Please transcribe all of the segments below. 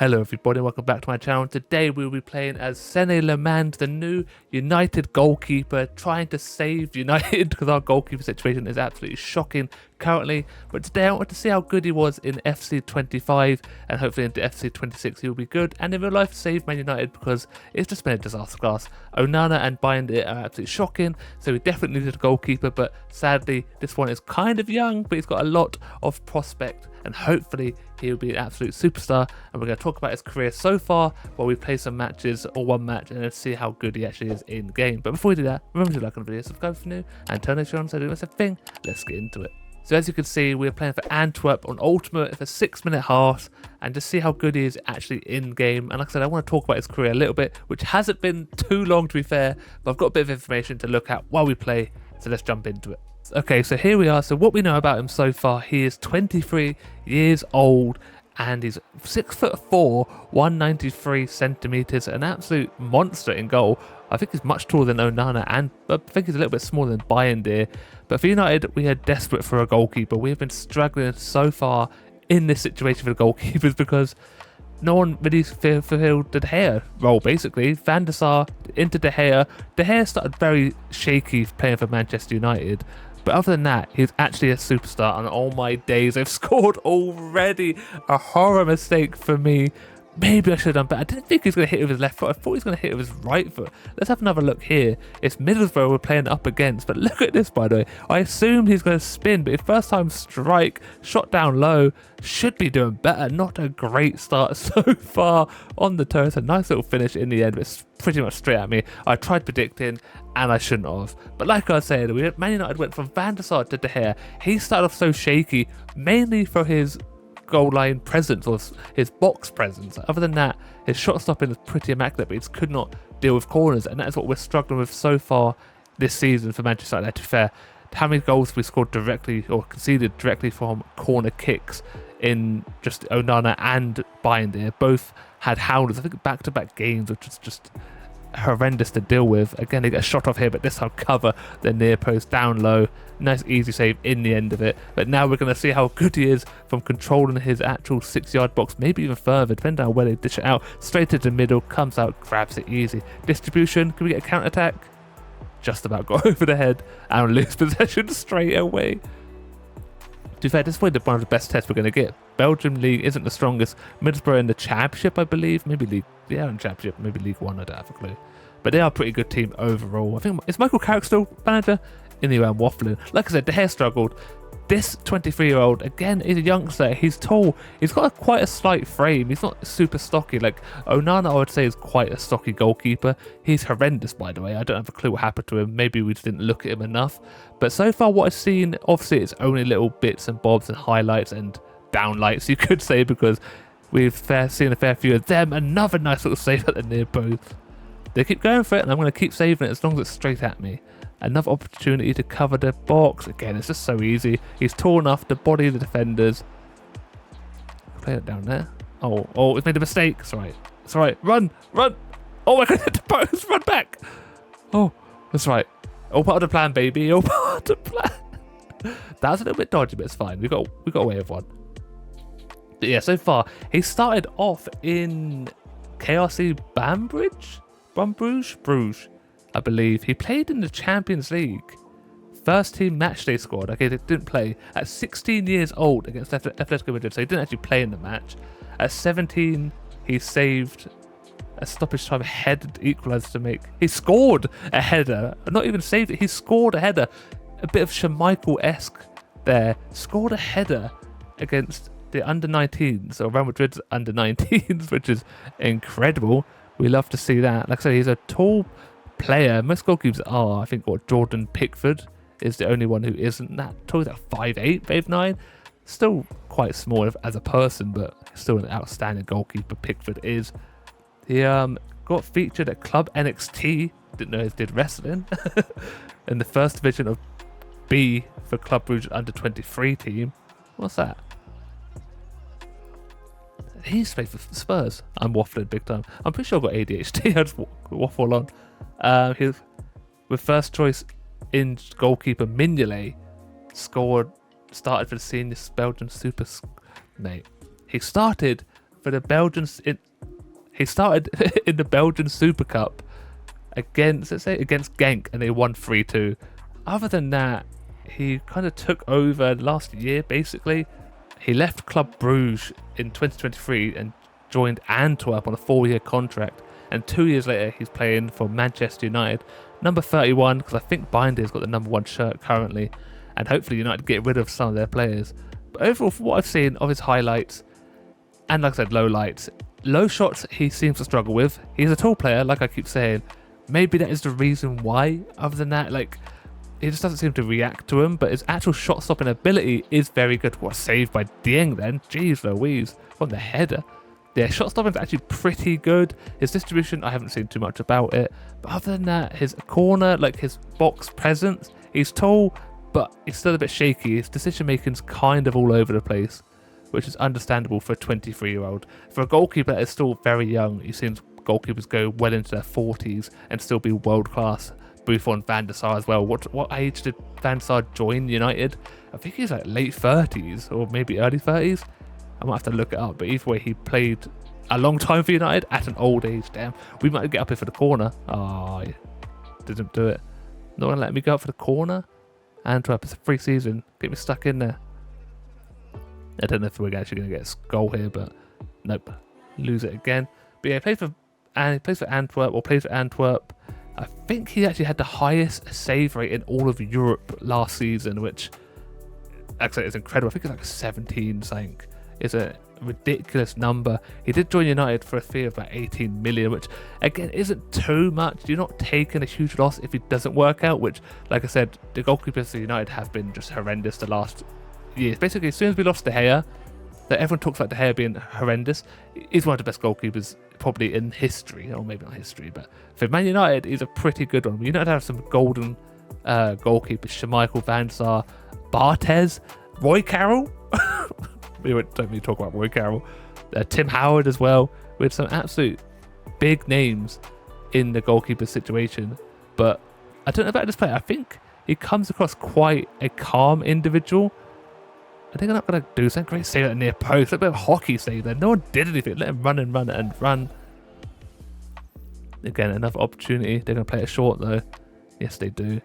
Hello everybody, welcome back to my channel. Today we will be playing as Senne Lammens, the new United goalkeeper, trying to save United because our goalkeeper situation is absolutely shocking currently. But today I wanted to see how good he was in FC 25 and hopefully into FC 26 he will be good, and in real life save Man United because it's just been a disaster class. Onana and Binder are absolutely shocking, so we definitely needed a goalkeeper, but sadly this one is kind of young, but he's got a lot of prospect and hopefully he'll be an absolute superstar. And we're going to talk about his career so far while we play some matches or one match and then see how good he actually is in game. But before we do that, remember to like on the video, subscribe if you're new, and turn notifications on so don't miss a thing. Let's get into it. So as you can see, we're playing for Antwerp on Ultimate for 6-minute halves and just see how good he is actually in game. And like I said, I want to talk about his career a little bit, which hasn't been too long to be fair, but I've got a bit of information to look at while we play, so let's jump into it. Okay, so here we are. So what we know about him so far, he is 23 years old and he's 6'4", 193 centimeters, an absolute monster in goal. I think he's much taller than Onana, and I think he's a little bit smaller than Binder. But for United, we are desperate for a goalkeeper. We have been struggling so far in this situation for the goalkeepers because no one really fulfilled the De Gea role, basically. Van der Sar into De Gea. De Gea started very shaky playing for Manchester United. But other than that, he's actually a superstar, and all my days, they've scored already. A horror mistake for me. Maybe I should have done better. I didn't think he was going to hit it with his left foot. I thought he was going to hit it with his right foot. Let's have another look here. It's Middlesbrough we're playing up against, but look at this, by the way. I assumed he's going to spin, but his first time strike, shot down low, should be doing better. Not a great start so far on the toe. It's a nice little finish in the end, but it's pretty much straight at me. I tried predicting, and I shouldn't have. But like I said, Man United went from Van der Sar to De Gea. He started off so shaky, mainly for his goal line presence or his box presence. Other than that, his shot stopping is pretty immaculate, but he just could not deal with corners, and that is what we're struggling with so far this season for Manchester United. To be fair, how many goals we scored directly or conceded directly from corner kicks in just Onana and Binder. Both had howlers, I think back-to-back games, which is just horrendous to deal with. Again, they get a shot off here, but this time cover the near post down low. Nice easy save in the end of it. But now we're going to see how good he is from controlling his actual 6-yard box, maybe even further, depending on where they dish it out. Straight to the middle, comes out, grabs it easy. Distribution, can we get a counter attack? Just about got over the head and lose possession straight away. To be fair, this is probably one of the best tests we're going to get. Belgium League isn't the strongest. Middlesbrough in the Championship, I believe. Maybe League, yeah, in Championship, maybe League 1, I don't have a clue. But they are a pretty good team overall. I think, is Michael Carrick still manager? Anyway, I'm waffling. Like I said, De Gea struggled. This 23-year-old, again, is a youngster. He's tall. He's got quite a slight frame. He's not super stocky. Like Onana, I would say, is quite a stocky goalkeeper. He's horrendous, by the way. I don't have a clue what happened to him. Maybe we just didn't look at him enough. But so far, what I've seen, obviously, it's only little bits and bobs and highlights and downlights, you could say, because we've seen a fair few of them. Another nice little save at the near post. They keep going for it, and I'm going to keep saving it as long as it's straight at me. Another opportunity to cover the box. Again, it's just so easy. He's tall enough to body the defenders. Play it down there. Oh, he's made a mistake. It's alright. It's alright. Run. Oh my god, hit the post. Run back. Oh, that's right. All part of the plan, baby. All part of the plan. That was a little bit dodgy, but it's fine. We got away with one. But yeah, so far, he started off in KRC Bruges, I believe. He played in the Champions League. First team matchday squad. Okay, they didn't play. At 16 years old against Atletico Madrid, so he didn't actually play in the match. At 17, he saved a stoppage time header equaliser to make. He scored a header. Not even saved it. He scored a header. A bit of Schmeichel-esque there. Scored a header against the under-19s, or Real Madrid's under-19s, which is incredible. We love to see that. Like I said, he's a tall player. Most goalkeepers are. I think Jordan Pickford is the only one who isn't that tall. He's like 5'8", 5'9". Still quite small as a person, but still an outstanding goalkeeper. Pickford is. He got featured at Club NXT. Didn't know he did wrestling in the first division of B for Club Brugge under 23 team. What's that? He's played for Spurs. I'm waffling big time. I'm pretty sure I've got ADHD. I just waffle on. His with first choice in goalkeeper Mignolet started for the senior Belgian Super. Mate, he started for the Belgians. He started in the Belgian Super Cup against Genk, and they won 3-2. Other than that, he kind of took over last year, basically. He left Club Bruges in 2023 and joined Antwerp on a 4-year contract. And 2 years later, he's playing for Manchester United. Number 31, because I think Binder's got the number 1 shirt currently. And hopefully United get rid of some of their players. But overall, from what I've seen of his highlights, and like I said, low lights, low shots he seems to struggle with. He's a tall player, like I keep saying. Maybe that is the reason why. Other than that, like, he just doesn't seem to react to him. But his actual shot-stopping ability is very good. What a save by Dieng then. Jeez Louise. From the header. Yeah, shot stopping is actually pretty good. His distribution, I haven't seen too much about it. But other than that, his corner, like his box presence, he's tall, but he's still a bit shaky. His decision making's kind of all over the place, which is understandable for a 23-year-old. For a goalkeeper that is still very young, he seems goalkeepers go well into their 40s and still be world class. Buffon, Van der Sar as well. What age did Van der Sar join United? I think he's like late 30s or maybe early 30s. I might have to look it up, but either way, he played a long time for United at an old age. Damn, we might get up here for the corner. Oh, didn't do it. Not gonna let me go up for the corner. Antwerp, it's a free season. Get me stuck in there. I don't know if we're actually gonna get a goal here, but nope, lose it again. But yeah, he plays for Antwerp, or plays for Antwerp. I think he actually had the highest save rate in all of Europe last season, which actually is incredible. I think it's like 17 something. Is a ridiculous number. He did join United for a fee of about 18 million, which again isn't too much. You're not taking a huge loss if it doesn't work out, which, like I said, the goalkeepers for United have been just horrendous the last years. Basically, as soon as we lost De Gea, that everyone talks about De Gea being horrendous, he's one of the best goalkeepers probably in history, or maybe not history, but for Man United, he's a pretty good one. United have some golden goalkeepers: Schmeichel, Van der Sar, Barthez, Roy Carroll. We don't need to talk about Roy Carroll. Tim Howard as well. With some absolute big names in the goalkeeper situation. But I don't know about this player. I think he comes across quite a calm individual. I think I'm not going to do something. Great save at the near post. A bit of hockey save there. No one did anything. Let him run and run and run. Again, another opportunity. They're going to play it short though. Yes, they do.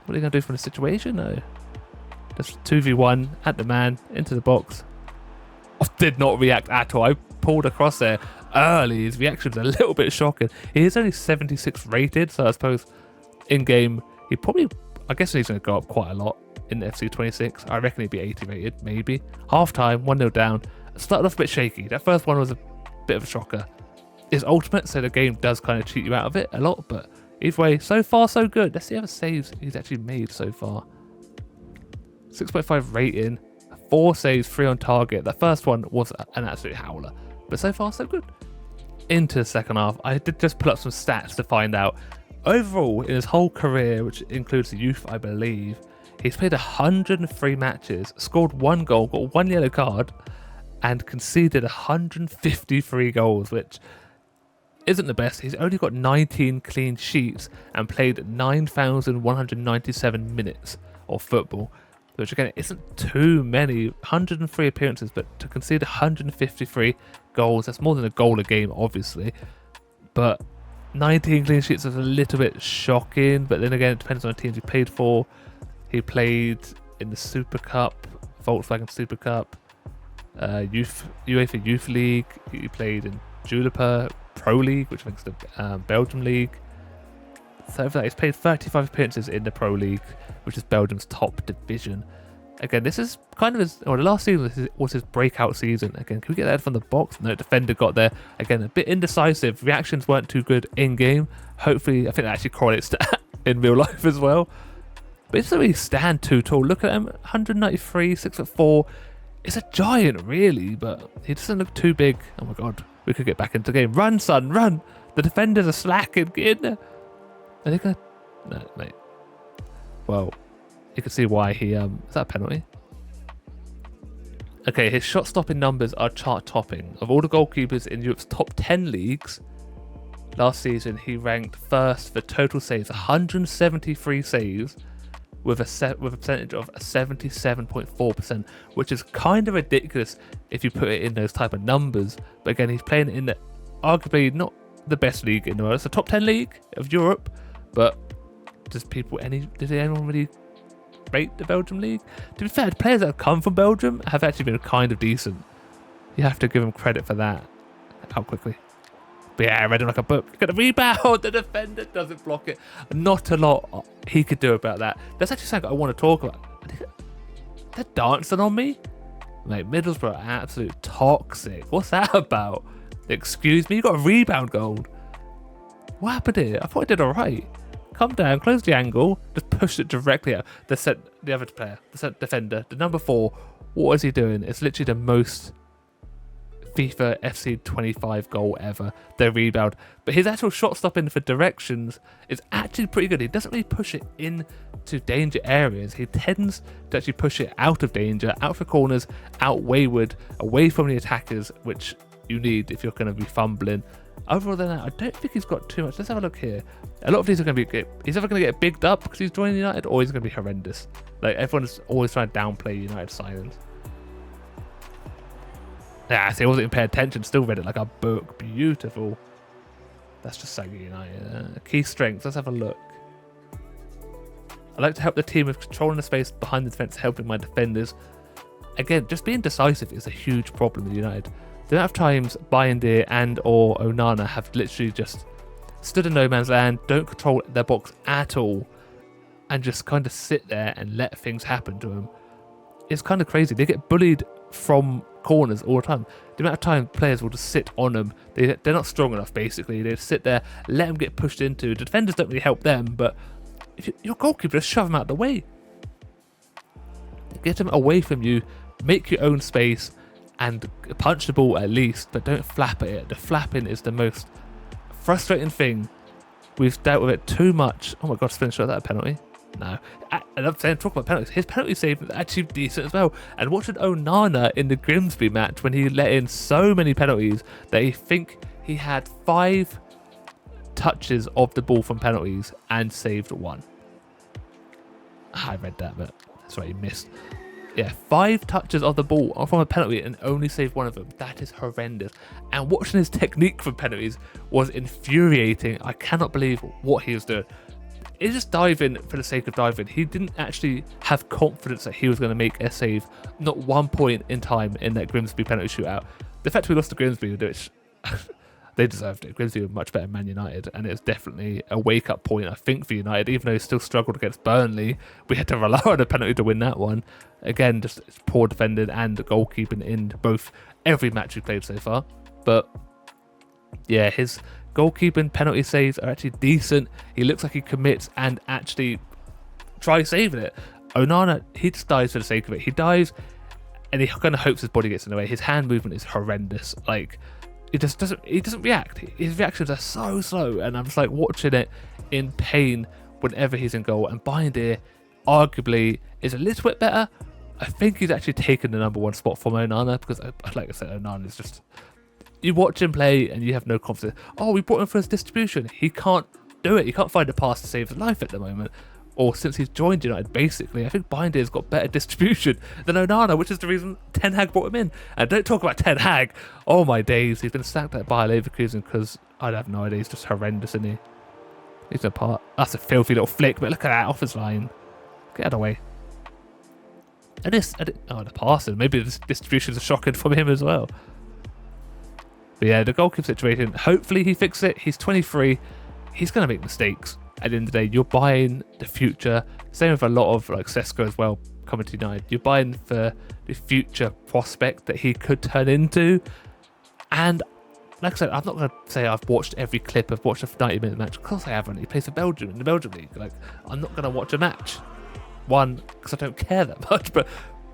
What are they going to do from the situation though? Just 2v1 at the man, into the box. Did not react at all. I pulled across there early. His reaction was a little bit shocking. He is only 76 rated, so I suppose in-game, I guess he's going to go up quite a lot in the FC26. I reckon he'd be 80 rated, maybe. Half-time, 1-0 down. Started off a bit shaky. That first one was a bit of a shocker. It's ultimate, so the game does kind of cheat you out of it a lot, but either way, so far so good. Let's see how many saves he's actually made so far. 6.5 rating, 4 saves, 3 on target. The first one was an absolute howler, but so far so good. Into the second half, I did just pull up some stats to find out. Overall, in his whole career, which includes the youth, I believe, he's played 103 matches, scored 1 goal, got 1 yellow card, and conceded 153 goals, which isn't the best. He's only got 19 clean sheets and played 9,197 minutes of football, which again isn't too many. 103 appearances, but to concede 153 goals, that's more than a goal a game, obviously. But 19 clean sheets is a little bit shocking, but then again, it depends on the teams he played for. He played in the Super Cup, Volkswagen Super Cup, UEFA Youth League. He played in Jupiler Pro League, which I think is the Belgium League. So for that, he's played 35 appearances in the Pro League, which is Belgium's top division. Again, this is kind of the last season was his breakout season. Again, can we get that from the box? No, defender got there. Again, a bit indecisive. Reactions weren't too good in-game. Hopefully, I think that actually correlates to in real life as well. But he doesn't really stand too tall. Look at him, 193, 6'4". It's a giant, really, but he doesn't look too big. Oh my god, we could get back into the game. Run, son, run! The defenders are slacking. Get in there. I think no, mate. Well, you can see why he is that a penalty? Okay, his shot stopping numbers are chart topping. Of all the goalkeepers in Europe's top 10 leagues, last season he ranked first for total saves, 173 saves, with a percentage of 77.4%, which is kind of ridiculous if you put it in those type of numbers. But again, he's playing in the arguably not the best league in the world. It's a top 10 league of Europe, but does anyone really rate the Belgium league? To be fair, the players that have come from Belgium have actually been kind of decent. You have to give them credit for that. How quickly. But yeah, I read him like a book. Got a rebound. The defender doesn't block it. Not a lot he could do about that. That's actually something I want to talk about. They're dancing on me. Mate, Middlesbrough are absolute toxic. What's that about? Excuse me? You got a rebound goal. What happened here? I thought I did alright. Come down, close the angle, just push it directly out. The other player, the defender, the number 4. What is he doing? It's literally the most FIFA FC 25 goal ever, the rebound. But his actual shot stopping for directions is actually pretty good. He doesn't really push it into danger areas. He tends to actually push it out of danger, out for corners, out wayward, away from the attackers, which you need if you're going to be fumbling. Other than that, I don't think he's got too much. Let's have a look here. A lot of these are going to be... He's either going to get bigged up because he's joining United, or he's going to be horrendous. Like, everyone's always trying to downplay United signings. Yeah, see, I wasn't even paying attention. Still read it like a book. Beautiful. That's just Saga United. Key strengths. Let's have a look. I like to help the team with controlling the space behind the defence, helping my defenders. Again, just being decisive is a huge problem with United. The amount of times Bayindir and or Onana have literally just stood in no man's land, don't control their box at all, and just kind of sit there and let things happen to them. It's kind of crazy. They get bullied from corners all the time. The amount of time players will just sit on them. They're not strong enough, basically. They just sit there, let them get pushed into. The defenders don't really help them, but if your goalkeeper, just shove them out of the way. Get them away from you, make your own space, and punch the ball at least, but don't flap at it. The flapping is the most frustrating thing. We've dealt with it too much. Oh my god, Spencer, is that a penalty? No. And I'm saying, talk about penalties. His penalty save is actually decent as well. And watching Onana in the Grimsby match when he let in so many penalties that he think he had 5 touches of the ball from penalties and saved 1. I read that, but that's right, he missed. Yeah, 5 touches of the ball from a penalty and only saved 1 of them. That is horrendous. And watching his technique for penalties was infuriating. I cannot believe what he was doing. He's just diving for the sake of diving. He didn't actually have confidence that he was going to make a save. Not one point in time in that Grimsby penalty shootout. The fact we lost to Grimsby, which they deserved it. Grimsby were much better than Man United, and it was definitely a wake-up point, I think, for United. Even though he still struggled against Burnley, we had to rely on a penalty to win that one. Again, just poor defending and goalkeeping in every match we played so far. But yeah, his goalkeeping penalty saves are actually decent. He looks like he commits and actually tries saving it. Onana, he just dives for the sake of it. He dives and he kind of hopes his body gets in the way. His hand movement is horrendous. Like, he doesn't react. His reactions are so slow, and I'm just like watching it in pain whenever he's in goal. And Bayindir arguably is a little bit better. I think he's actually taken the number 1 spot from Onana, because like I said, Onana is just, you watch him play and you have no confidence. Oh, we brought him for his distribution. He can't do it. He can't find a pass to save his life at the moment. Or since he's joined United, basically, I think Bayindir's got better distribution than Onana, which is the reason Ten Hag brought him in. And don't talk about Ten Hag. Oh my days, he's been sacked at Bayer Leverkusen because I have no idea. He's just horrendous, isn't he? He's a part. That's a filthy little flick, but look at that off his line. Get out of the way. And the passing. Maybe the distributions are shocking from him as well. But yeah, the goalkeeper situation, hopefully he fixes it. He's 23. He's going to make mistakes. At the end of the day, you're buying the future. Same with a lot of like Sesko as well coming to United. You're buying for the future prospect that he could turn into. And like I said, I'm not going to say I've watched every clip. I've watched a 90-minute match. Of course I haven't. He plays for Belgium in the Belgium League. Like, I'm not going to watch a match. One, because I don't care that much. But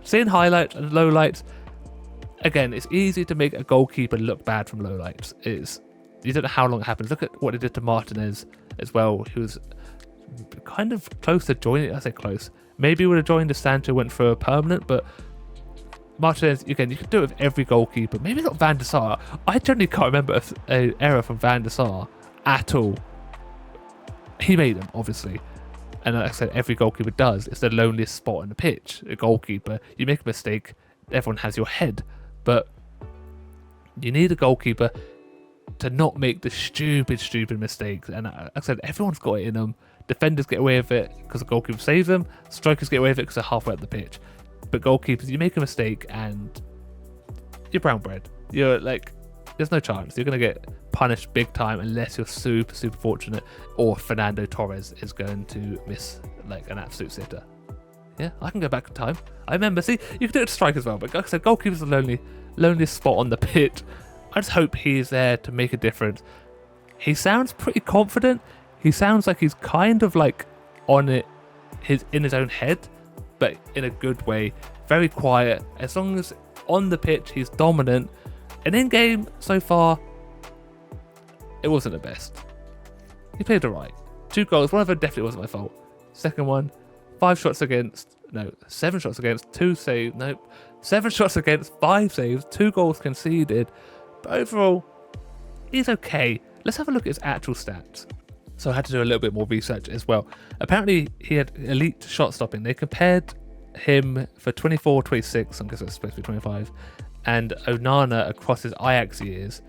seeing highlights and lowlights, again, it's easy to make a goalkeeper look bad from lowlights. You don't know how long it happens. Look at what he did to Martinez as well. He was kind of close to joining. I say close. Maybe he would have joined if Sancho went for a permanent, but Martinez, again, you could do it with every goalkeeper. Maybe not Van der Sar. I generally can't remember an error from Van der Sar at all. He made them, obviously. And like I said, every goalkeeper does. It's the loneliest spot on the pitch. A goalkeeper, you make a mistake, everyone has your head. But you need a goalkeeper to not make the stupid mistakes. And like I said, everyone's got it in them. Defenders get away with it because the goalkeeper saves them. Strikers get away with it because they're halfway up the pitch. But goalkeepers, you make a mistake and you're brown bread. You're like, there's no chance. You're going to get punished big time unless you're super fortunate, or Fernando Torres is going to miss like an absolute sitter. Yeah, I can go back in time. I remember, see, you can do it to strike as well, but like I said, goalkeeper's the loneliest spot on the pitch. I just hope he's there to make a difference. He sounds pretty confident. He sounds like he's kind of like on it, in his own head, but in a good way. Very quiet. As long as on the pitch he's dominant. And in game so far, it wasn't the best. He played alright. 2 goals. One of them definitely wasn't my fault. Second one, 7 shots against, 2 saves. Nope. 7 shots against, 5 saves, 2 goals conceded. But overall, he's okay. Let's have a look at his actual stats. So I had to do a little bit more research as well. Apparently, he had elite shot stopping. They compared him for 24, 26, I guess it's supposed to be 25, and Onana across his Ajax years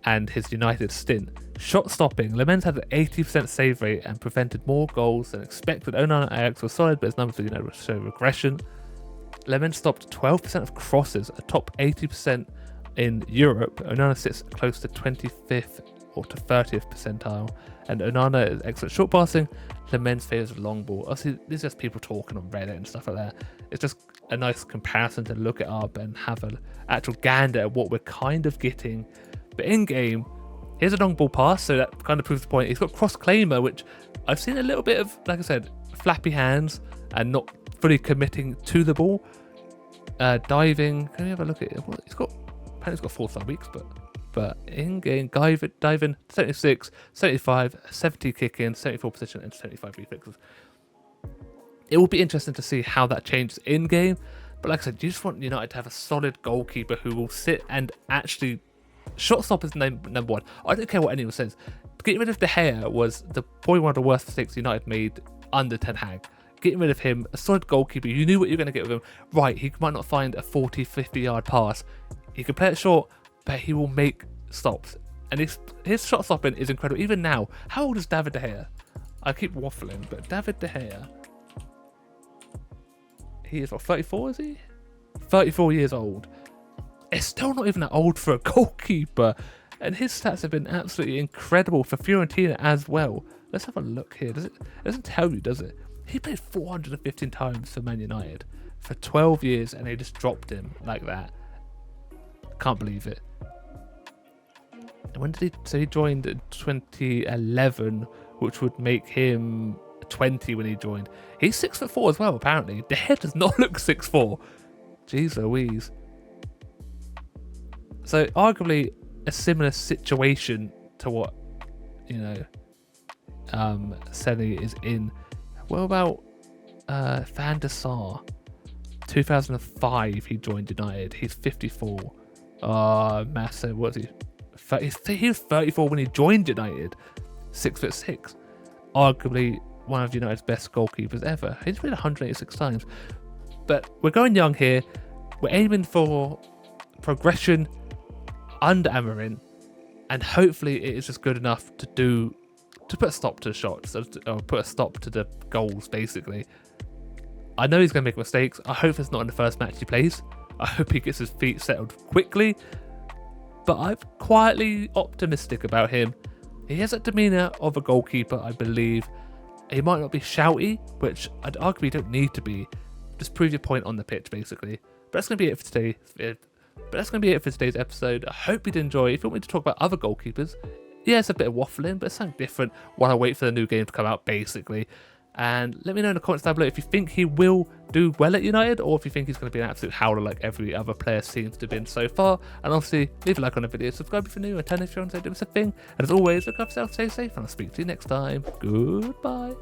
and his United stint. Shot stopping, Lammens had an 80% save rate and prevented more goals than expected. Onana and Ajax were solid, but his numbers show regression. Lammens stopped 12% of crosses, a top 80% in Europe. Onana sits close to 25th or to 30th percentile, and Onana is excellent short passing. Lammens favours long ball. Obviously, there's just people talking on Reddit and stuff like that. It's just a nice comparison to look it up and have an actual gander at what we're kind of getting. But in game, here's a long ball pass, so that kind of proves the point. He's got cross claimer, which I've seen a little bit of, like I said, flappy hands and not fully committing to the ball. Diving, can we have a look at it? Apparently he's got 4-star weeks, but in game, diving 76, 75, 70 kick in, 74 position, and 75 reflexes. It will be interesting to see how that changes in game. But like I said, you just want United to have a solid goalkeeper who will sit and actually shot stop is number one. I don't care what anyone says. Getting rid of De Gea was probably one of the worst mistakes United made under Ten Hag. Getting rid of him, a solid goalkeeper, you knew what you were going to get with him. Right, he might not find a 40, 50 yard pass. He can play it short, but he will make stops. And his shot stopping is incredible. Even now, how old is David De Gea? I keep waffling, but David De Gea, he is what, 34 is he? 34 years old. It's still not even that old for a goalkeeper. And his stats have been absolutely incredible for Fiorentina as well. Let's have a look here. It doesn't tell you, does it? He played 415 times for Man United for 12 years and they just dropped him like that. Can't believe it. When did he? So he joined in 2011, which would make him 20 when he joined. He's 6'4" as well, apparently. The head does not look 6'4". Jeez Louise. So arguably a similar situation to what, Senne is in. What about Van der Sar? 2005 he joined United. He's 54. Massa, what is he? He was 34 when he joined United. 6'6". Arguably one of United's best goalkeepers ever. He's played 186 times. But we're going young here. We're aiming for progression under Amorim, and hopefully it is just good enough to put a stop to the shots, or put a stop to the goals, basically. I know he's going to make mistakes. I hope it's not in the first match he plays. I hope he gets his feet settled quickly. But I'm quietly optimistic about him. He has a demeanour of a goalkeeper, I believe. He might not be shouty, which I'd argue you don't need to be. Just prove your point on the pitch, basically. But that's going to be it for today. For today's episode. I hope you did enjoy. If you want me to talk about other goalkeepers, yeah, it's a bit of waffling, but it's something different while I wait for the new game to come out, basically. And let me know in the comments down below if you think he will do well at United, or if you think he's going to be an absolute howler like every other player seems to have been so far. And obviously, leave a like on the video, subscribe if you're new, and turn if you're on, so do us a thing. And as always, look after yourself, stay safe, and I'll speak to you next time. Goodbye.